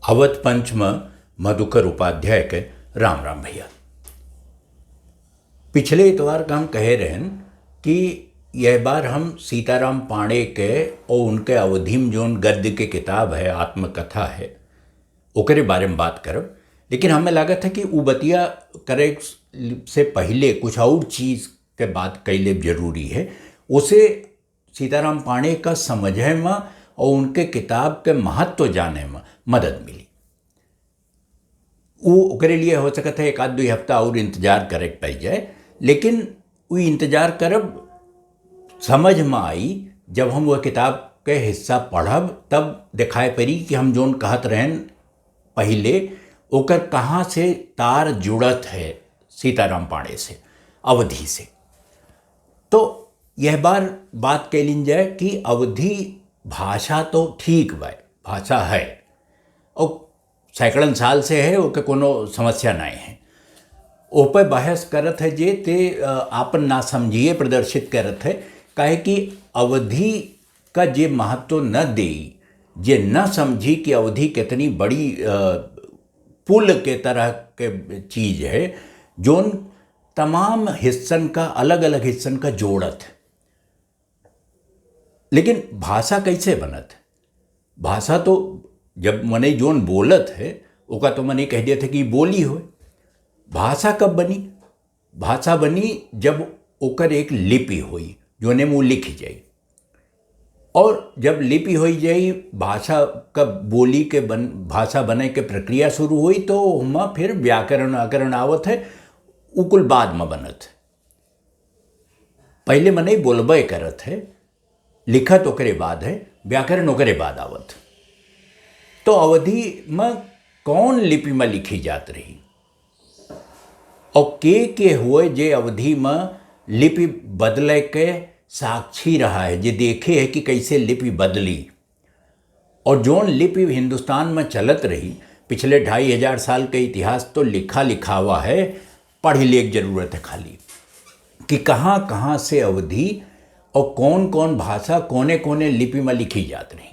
अवध पंच में मधुकर उपाध्याय के राम राम भैया। पिछले इतवार का हम कहे रहन कि यह बार हम सीताराम पांडे के और उनके अवधि में जो गद्य के किताब है, आत्मकथा है, ओकरे बारे में बात करब। लेकिन हमें लागत है कि उ बतिया करे से पहले कुछ और चीज़ के बात कैले जरूरी है। उसे सीताराम पांडे का समझे में और उनके किताब के महत्व जाने में मदद मिली। ओकरे लिए हो सकता है एक आध दो हफ्ता और इंतजार करे पड़ जाए, लेकिन वो इंतजार करब समझ में आई जब हम वह किताब के हिस्सा पढ़ब, तब दिखाई पड़ी कि हम जोन कहत रहन पहले ओकर कहाँ से तार जुड़त है सीताराम पांडे से, अवधि से। तो यह बार बात कैलिन जाए कि अवधि भाषा तो ठीक बा, भाषा है और सैकड़न साल से है, ओके कोनो समस्या नहीं है। ओपे बहस करत है जे ते आपन नासमझिए प्रदर्शित करत है, काहे कि अवधि का जे महत्व न दे, जे न समझी कि अवधि कितनी बड़ी पुल के तरह के चीज़ है जोन तमाम हिस्सन का, अलग अलग हिस्सन का जोड़त है। लेकिन भाषा कैसे बनत है? भाषा तो जब मने जोन बोलत है ओका तो मने कह दिया था कि बोली हो। भाषा कब बनी? भाषा बनी जब ओकर एक लिपि हुई जोने मुँह लिखी जाई, और जब लिपि हो जाई भाषा का बोली के भाषा बने के प्रक्रिया शुरू हुई, तो उमा फिर व्याकरण आकरण आवत है, उकुल बाद में बनत है। पहले मने बोलबे करत है, लिखत ओकरे बाद है, व्याकरण ओकरे बाद आवत है। तो अवधि में कौन लिपि में लिखी जात रही और के हुए जे अवधि में लिपि बदले के साक्षी रहा है, जे देखे है कि कैसे लिपि बदली। और जोन लिपि हिंदुस्तान में चलत रही पिछले 2500 साल के इतिहास तो लिखा लिखावा है, पढ़ लेक जरूरत है खाली कि कहाँ कहाँ से अवधि और कौन कौन भाषा कोने कोने लिपि में लिखी जात रही।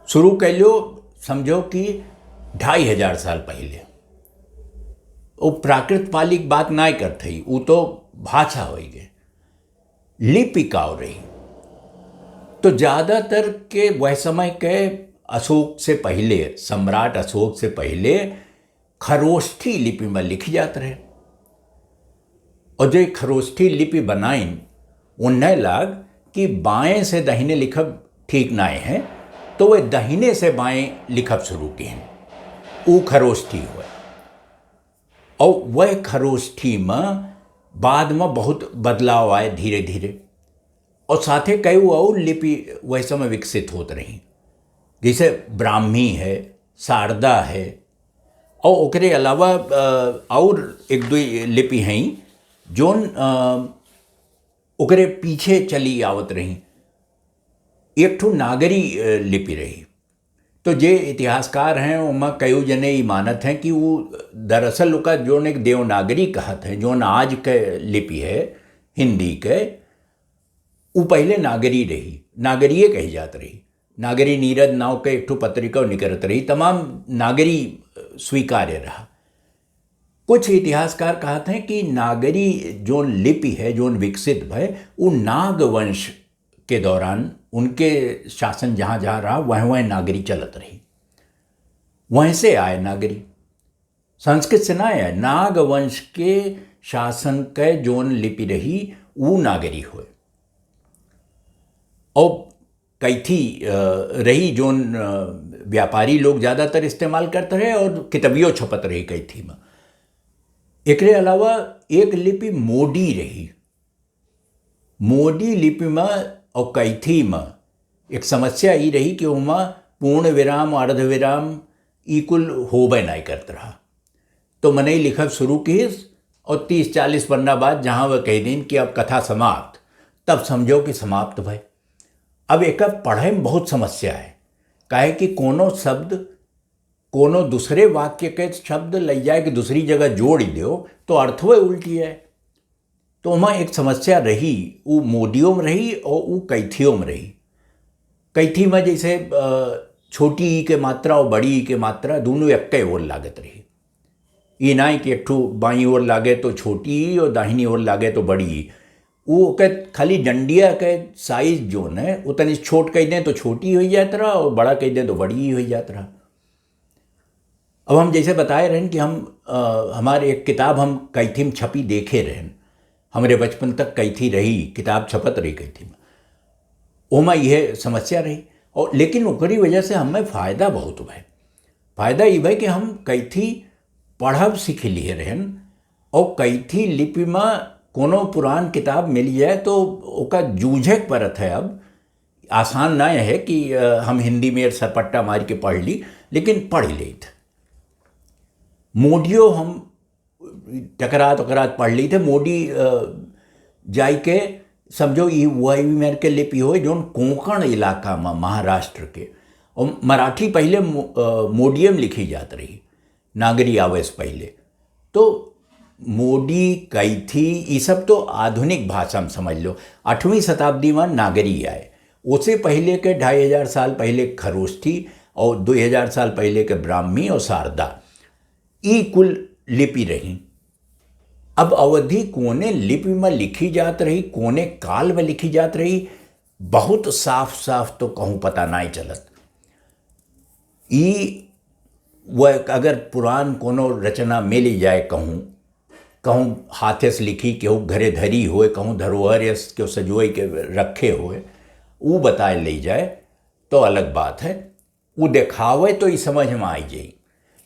शुरू कर लो, समझो कि 2500 साल पहले वो प्राकृत पालिक बात ना करते, वो तो भाषा हो गए, लिपि का हो रही। तो ज़्यादातर के वह समय के अशोक से पहले, सम्राट अशोक से पहले खरोष्ठी लिपि में लिखी जात रहे। और जो खरोष्ठी लिपि बनाई उन्हें लाग कि बाएं से दाहिने लिखब ठीक ना है, तो वह दाहिने से बाएं लिखब शुरू किए, वो खरोष्ठी हुए। और वह खरोष्ठी में बाद में बहुत बदलाव आए धीरे धीरे, और साथे कई और लिपि वह समय विकसित होते रही, जैसे ब्राह्मी है, शारदा है, और ओकरे अलावा और एक दो लिपि हैं जोन ओकरे पीछे चली आवत रही। एक ठो नागरी लिपि रही। तो जे इतिहासकार हैं उनमें कई जने ये मानत हैं कि वो दरअसल उनका जोन एक देवनागरी कहत है, जोन आज के लिपि है हिंदी के, वो पहले नागरी रही, नागरीय कही जात रही। नागरी नीरद नाव के एक ठो पत्रिका निकलत रही, तमाम नागरी स्वीकार्य रहा। कुछ इतिहासकार कहते हैं कि नागरी जोन लिपि है जोन विकसित भय, वो नागवंश के दौरान उनके शासन जहाँ जहाँ रहा वह वह नागरी चलत रही, वहीं से आए नागरी, संस्कृत से ना आए। नागवंश के शासन के जोन लिपि रही वो नागरी हुए। और कैथी रही जोन व्यापारी लोग ज़्यादातर इस्तेमाल करते रहे, और किताबियों छपत रही कैथी में। एकरे अलावा एक लिपि मोडी रही। मोडी लिपि में और कैथी में एक समस्या ये रही कि उमा पूर्ण विराम अर्ध विराम इकुल होबे नहीं करता रहा। तो मैंने लिखब शुरू की, और 30-40 पन्ना बाद जहाँ वह कह दिन कि अब कथा समाप्त, तब समझो कि समाप्त भाई। अब एक पढ़े में बहुत समस्या है, काहे कि कोनो शब्द कोनो दूसरे वाक्य के शब्द ले जाए कि दूसरी जगह जोड़ दो तो अर्थ वह उल्टी है। तो वहाँ एक समस्या रही, वो मोडियों में रही और वो कैथियों में रही। कैथी में जैसे छोटी ई के मात्रा और बड़ी ई के मात्रा दोनों एक ओर लागत रही। ये ना कि एक ठो बाई ओर लागे तो छोटी ई और दाहिनी ओर लागे तो बड़ी ई। वो के खाली डंडिया के साइज जो है उतनी छोट कह दें तो छोटी हो जात रहा और बड़ा कह दें तो बड़ी ही हो जात रहा। अब हम जैसे बताए रहें कि हम हमारे एक किताब हम कैथी में छपी देखे रहें, हमारे बचपन तक कैथी रही किताब छपत रही कैथी में, ओमा यह समस्या रही। और लेकिन ओकरी वजह से हमें फ़ायदा बहुत हुआ। फ़ायदा ये भाई कि हम कैथी पढ़ब सीख लिए रहन और कैथी लिपि में कोनो पुरान किताब मिल जाए तो ओका जूझे परत है। अब आसान ना है कि हम हिंदी में सरपट्टा मार के पढ़ ली, लेकिन पढ़ ली थे। मोडियो हम टकरात पढ़ ली थे। मोडी जाई के समझो ये वही मेरे के लिपि हो जो कोंकण इलाका में महाराष्ट्र के, और मराठी पहले मोडियम लिखी जाती रही, नागरी आवे से पहले। तो मोडी कैथी ये सब तो आधुनिक भाषा में समझ लो। 8वीं शताब्दी में नागरी आए, उससे पहले के 2500 साल पहले खरोष्ठी और 2000 साल पहले के ब्राह्मी और शारदा, ये कुल लिपि रही। अब अवधि कोने लिपि में लिखी जात रही, कोने काल में लिखी जात रही, बहुत साफ साफ तो कहूँ पता नहीं चलत। ई वह अगर पुरान कोनो रचना मिल जाए, कहूँ हाथे से लिखी, केहू घरे धरी होए, कहूँ धरोहर या केहू सजोई के रखे हुए, वो बताए ले जाए तो अलग बात है। वो दिखावे तो ये समझ में आई जाए।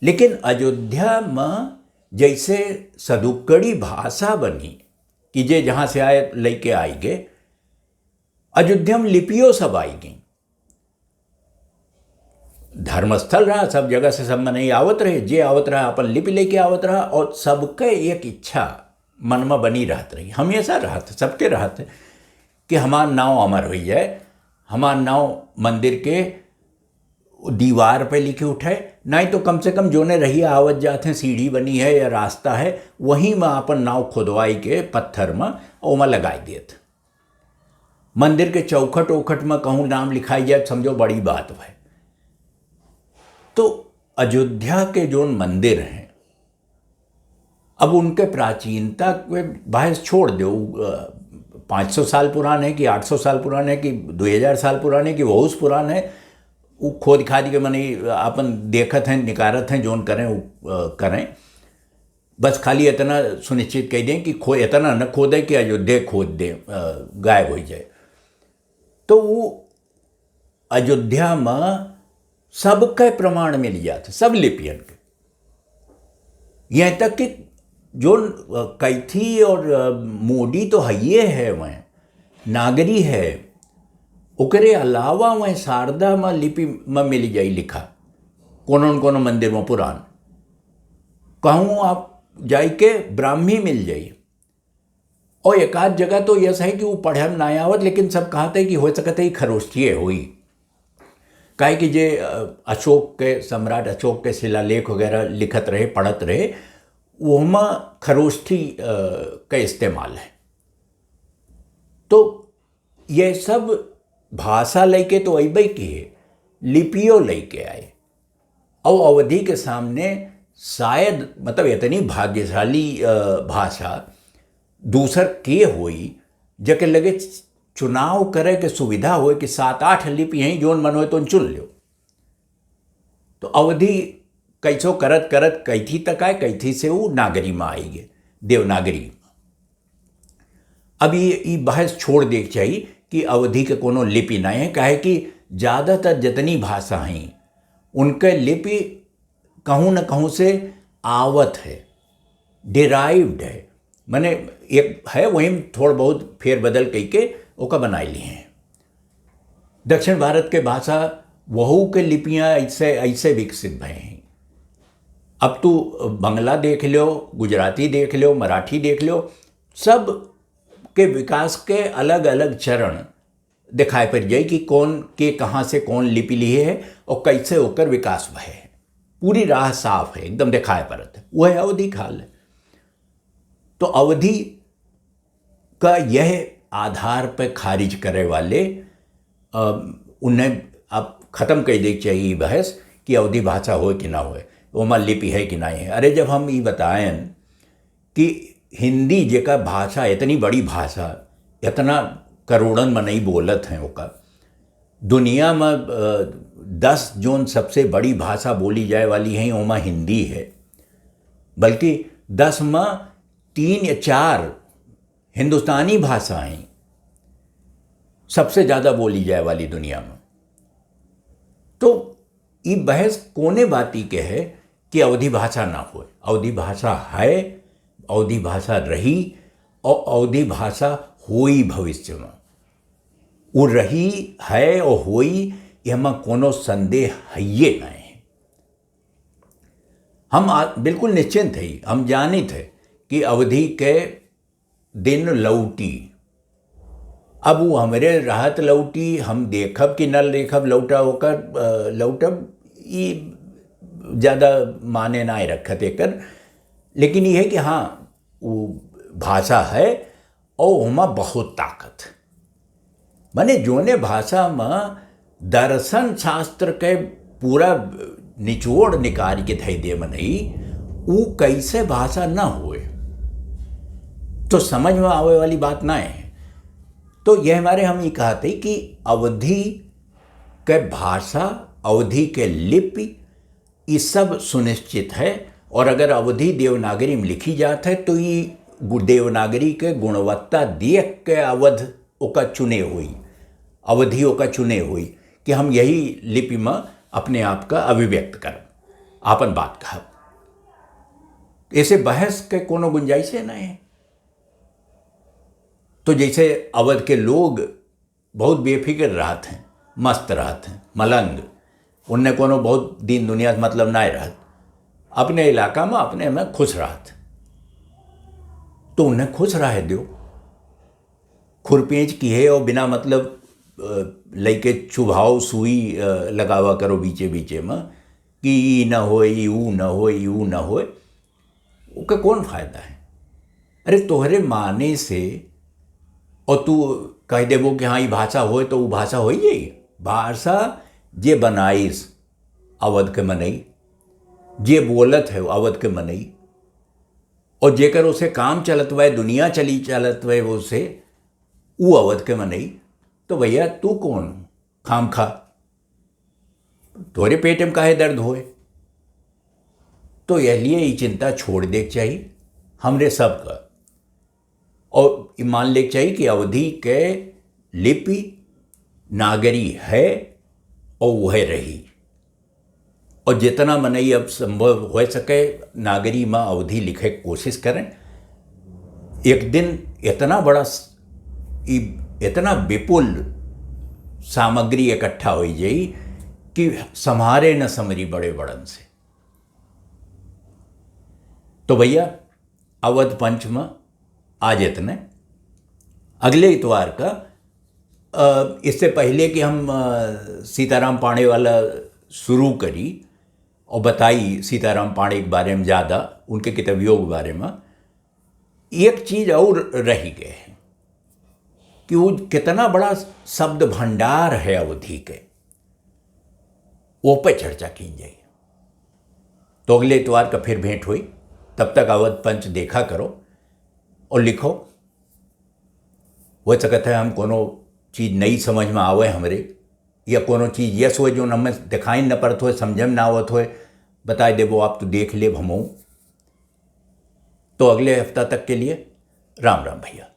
लेकिन अयोध्या में जैसे सदुक्कड़ी भाषा बनी कि जे जहाँ से आए लेके आई गए, अयोध्या में लिपियों सब आई गई। धर्मस्थल रहा, सब जगह से सब मन आवत रहे, जे आवत रहा अपन लिपि लेके आवत रहा, और सबके एक इच्छा मन में बनी रहत रही, हमेशा रहत, सबके रहत कि हमार नाव अमर हो जाए, हमार नाव मंदिर के दीवार पे लिखे उठाए, नहीं तो कम से कम जो ने रही आवत जाते हैं, सीढ़ी बनी है या रास्ता है, वहीं में अपन नाव खुदवाई के पत्थर में ओमा लगाई देत। मंदिर के चौखट ओखट में कहूँ नाम लिखाई जाए, समझो बड़ी बात है। तो अयोध्या के जो मंदिर हैं, अब उनके प्राचीनता के बहस छोड़ दो, 500 साल पुराने कि 800 साल पुराने कि 2000 साल पुराने कि बहुत पुराने, वो खोद खाद के मने अपन देखत हैं, निकारत हैं, जोन करें वो करें। बस खाली इतना सुनिश्चित कह दें कि इतना न खोदे कि अयोध्या खोद दे, गायब हो जाए। तो वो अयोध्या में सबके प्रमाण मिल जाते, सब लिपियन के, यहाँ तक कि जो कैथी और मोडी तो है है, वह नागरी है, ओकरे अलावा वह शारदा में लिपि में मिल जाई लिखा, कोनो मंदिर में पुरान, कहूँ आप जाई के ब्राह्मी मिल जाई। और एक आध जगह तो यह है कि वो पढ़े में ना आवत, लेकिन सब कहते कि हो सकते ही खरोष्ठीय हुई, काहे कि जे अशोक के सम्राट अशोक के शिलालेख वगैरह लिखत रहे, पढ़त रहे, वो में खरोष्ठी का इस्तेमाल है। तो ये सब भाषा लेके तो अबे की है, लिपियों लेके आए। और अवधि के सामने शायद मतलब इतनी भाग्यशाली भाषा दूसर के हुई, जके लगे चुनाव करे के सुविधा हो कि 7-8 लिपि हैं, जोन मन हो तो चुन लो। तो अवधि कैसो करत करत कैथी तक आए, कैथी से वो नागरी में आई गए, देवनागरी। अब ये बहस छोड़ दे चाहिए कि अवधि के कोनो लिपि नहीं है, काहे कि ज़्यादातर जितनी भाषा हैं उनके लिपि कहूँ न कहूँ से आवत है, डिराइव्ड है, माने एक है वहीं थोड़ा बहुत फेरबदल कई के ओका बनाई ली हैं। दक्षिण भारत के भाषा वहू के लिपियाँ ऐसे विकसित भए हैं। अब तो बंगला देख लो, गुजराती देख लो, मराठी देख लो, सब के विकास के अलग अलग चरण दिखाई पड़ जाए कि कौन के कहाँ से कौन लिपि लिए है और कैसे होकर विकास भय है। पूरी राह साफ है, एकदम दिखाई पड़त है। वह अवधि काल है। तो अवधि का यह आधार पर खारिज करे वाले उन्हें अब ख़त्म कर देनी चाहिए बहस कि अवधी भाषा हो कि ना हो, ओमा लिपि है कि नहीं है। अरे जब हम ये बताएं कि हिंदी जेका भाषा इतनी बड़ी भाषा, इतना करोड़न में नहीं बोलत हैं ओका, दुनिया में 10 जोन सबसे बड़ी भाषा बोली जाए वाली हैं ओमा हिंदी है, बल्कि 10 में 3 या 4 हिंदुस्तानी भाषाएं सबसे ज़्यादा बोली जाए वाली दुनिया में। तो ये बहस कोने बाती के है कि अवधी भाषा ना हो। अवधी भाषा है, अवधी भाषा रही और अवधी भाषा होई भविष्य में। वो रही है और होई, यह कोनो संदेह है ये नहीं। हम बिल्कुल निश्चिंत थे, हम जाने थे कि अवधि के दिन लौटी। अब वो हमरे राहत लौटी, हम देखब कि न देखब लौटा होकर लौटब, ये ज़्यादा माने ना रखत एकर। लेकिन ये है कि हाँ वो भाषा है और वहाँ बहुत ताकत। माने जोने भाषा में दर्शन शास्त्र के पूरा निचोड़ निकाल के थई दे मनई, वो कैसे भाषा ना होए तो समझ में आवे वाली बात ना है। तो यह हमारे हम ये कहते कि अवधि के भाषा, अवधि के लिपि, ये सब सुनिश्चित है। और अगर अवधि देवनागरी में लिखी जात है तो ये देवनागरी के गुणवत्ता देख के अवध ओका चुने हुई, अवधि ओका चुने हुई कि हम यही लिपि में अपने आप का अभिव्यक्त कर आपन बात कहा। ऐसे बहस के कोनो गुंजाइश नहीं है। तो जैसे अवध के लोग बहुत बेफिक्र रहते हैं, मस्त रहते हैं, मलंग, उनने कोनो बहुत दिन दुनिया मतलब ना रहत, अपने इलाका में अपने में खुश रहत, तो उन्हें खुश रह दो। खुरपेंच की है और बिना मतलब लइके चुभाव सुई लगावा करो बीचे बीचे में कि ई न हो, यू न हो, यू न हो, उसका कौन फायदा है। अरे तोहरे माने से और तू कह देबो कि हाँ ये भाषा होए तो वो भाषा हो ही। भाषा जे बनाइस अवध के मनई, जे बोलत है अवध के मनई, और जेकर उसे काम चलत हुआ है, दुनिया चली चलत हुआ है उसे, वो अवध के मनई। तो भैया तू कौन खाम खा, तोरे पेट में काहे दर्द होए। तो यह लिए ये चिंता छोड़ देख चाहिए हमरे सब का, और मान लेक चाहिए कि अवधि के लिपि नागरी है और वह रही। और जितना मनई अब संभव हो सके नागरी में अवधि लिखे कोशिश करें। एक दिन इतना बड़ा, इतना विपुल सामग्री इकट्ठा हो जाई कि संभारे न समरी बड़े बड़न से। तो भैया अवध पंच में आज इतने। अगले इतवार का इससे पहले कि हम सीताराम पाणे वाला शुरू करी और बताई सीताराम पाणे के बारे में ज़्यादा, उनके किताबियों के बारे में, एक चीज़ और रही गए है कि वो कितना बड़ा शब्द भंडार है अवधि के, वो पर चर्चा की जाए। तो अगले इतवार का फिर भेंट हुई। तब तक अवध पंच देखा करो और लिखो। हो सकता है हम कोनो चीज़ नई समझ में आवे हमरे, या कोनो चीज़ यस हो जो हमें दिखाई न पड़त हो, समझ में ना आवत हो, बता देबो आप तो देख ले हमो। तो अगले हफ्ता तक के लिए राम राम भैया।